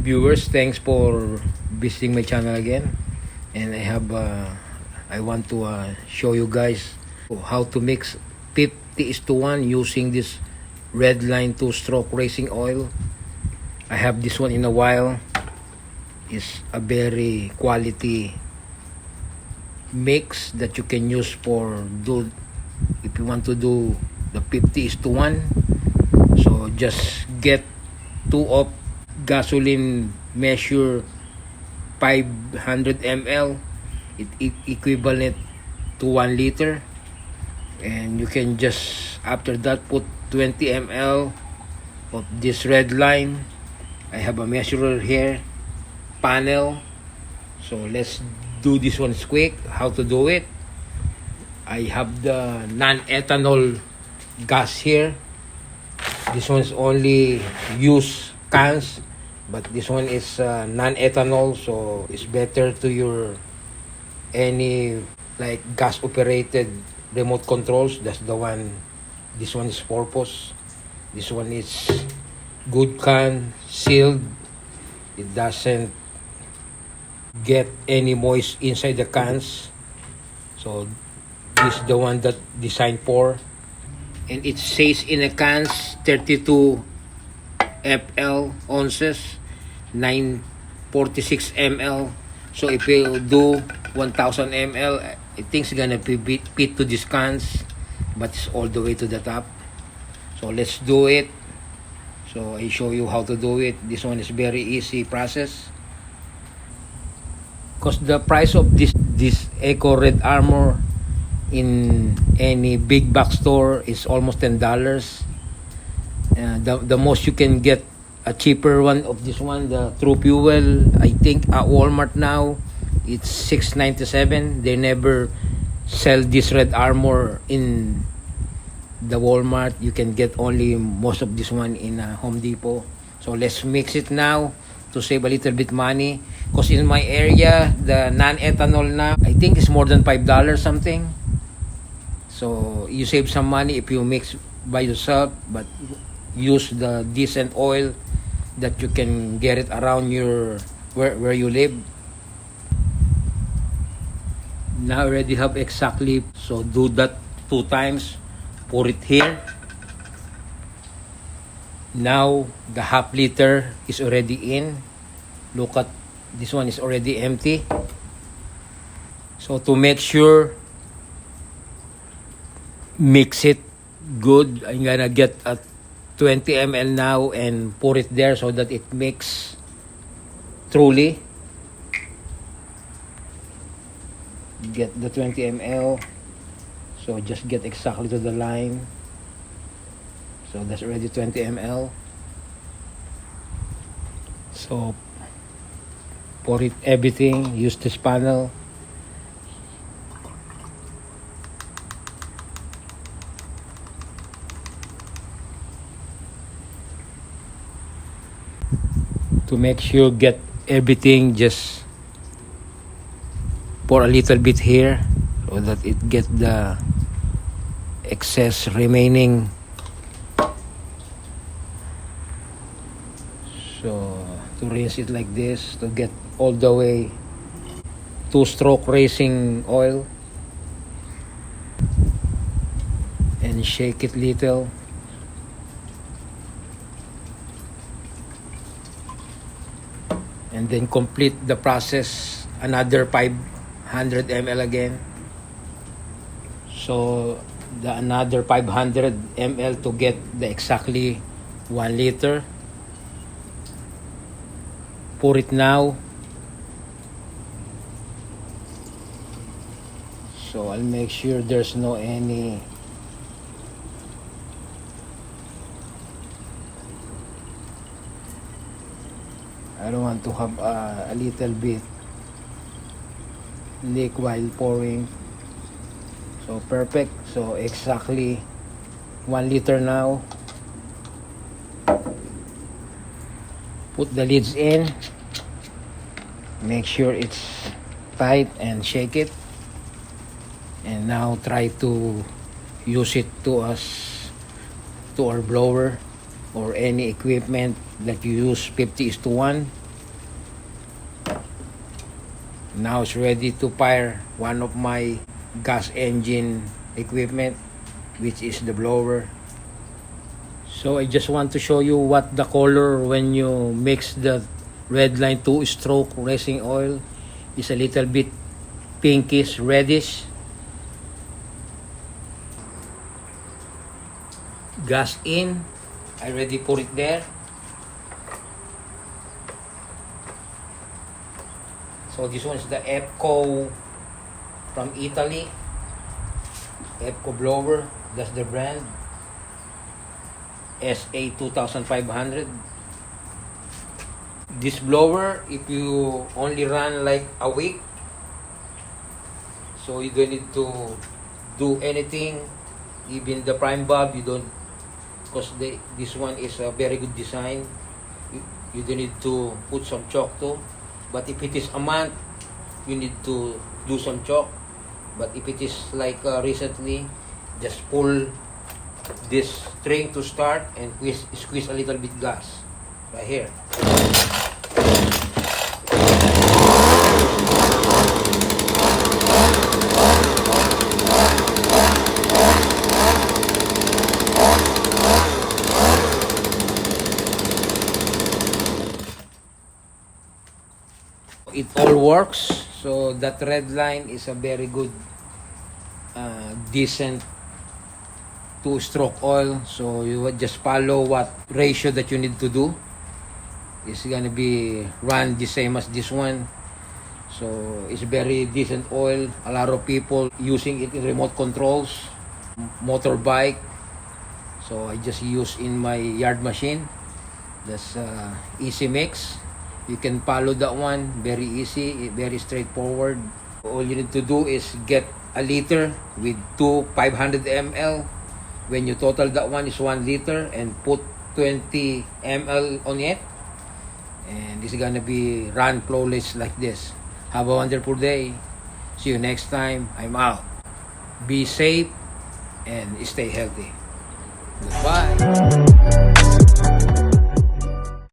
viewers, thanks for visiting my channel again. And I want to show you guys how to mix 50:1 using this Redline 2-stroke racing oil. I have this one in a while. It's a very quality mix that you can use if you want to do the 50:1. So just get 2 of gasoline, measure 500 ml, it equivalent to 1 liter, and you can just after that put 20 ml of this Redline. I have a measurer here, panel. So let's do this one quick. How to do it? I have the non-ethanol gas here. This one is only use cans, but this one is non-ethanol, so it's better to your any like gas operated remote controls. That's the one. This one is purpose. This one is good can, sealed. It doesn't get any moist inside the cans. So this is the one that designed for, and it says in the cans 32 FL ounces, 946 ml. So if you do 1000 ml, I think it's gonna be fit to these cans, but it's all the way to the top. So let's do it. So I show you how to do it. This one is very easy process, because the price of this Eco Red Armor in any big box store is almost $10. The most you can get a cheaper one of this one, the True Fuel, I think at Walmart now it's $6.97. They never sell this Red Armor in the Walmart. You can get only most of this one in Home Depot. So let's mix it now to save a little bit money, because in my area the non-ethanol now I think it's more than $5 something. So you save some money if you mix by yourself, but use the decent oil that you can get it around your where you live. Now I already have exactly, so do that 2 times. Pour it here. Now the half liter is already in. Look at this one, is already empty. So to make sure, mix it good. I'm gonna get a 20 ml now and pour it there so that it mix truly. Get the 20 ml. So just get exactly to the line. So that's already 20 ml. So pour it everything. Use this panel. To make sure get everything, just pour a little bit here so that it get the excess remaining. So to rinse it like this to get all the way 2-stroke racing oil, and shake it little. And then complete the process, another 500 ml again. So another 500 ml to get the exactly 1 liter. Pour it now. So I'll make sure there's no any I don't want to have a little bit leak while pouring. So perfect. So exactly 1 liter now. Put the lids in. Make sure it's tight and shake it. And now try to use it to our blower or any equipment that you use 50:1. Now it's ready to fire one of my gas engine equipment, which is the blower. So I just want to show you what the color when you mix the Redline 2-stroke racing oil is a little bit pinkish reddish. Gas in, I already put it there. So this one is the EPCO from Italy. EPCO blower, that's the brand. SA 2500. This blower, if you only run like a week, so you don't need to do anything, even the prime bulb you don't, because this one is a very good design. You don't need to put some chalk too. But if it is a month, you need to do some chalk. But if it is like recently, just pull this string to start and squeeze a little bit gas right here. It all works, so that Redline is a very good decent 2-stroke oil. So you would just follow what ratio that you need to do. It's gonna be run the same as this one. So it's very decent oil. A lot of people using it in remote controls, motorbike. So I just use in my yard machine. That's easy mix. You can follow that one, very easy, very straightforward. All you need to do is get a liter with two 500 ml. When you total that one is 1 liter, and put 20 ml on it. And this is gonna be run flawless like this. Have a wonderful day. See you next time. I'm out. Be safe and stay healthy. Goodbye.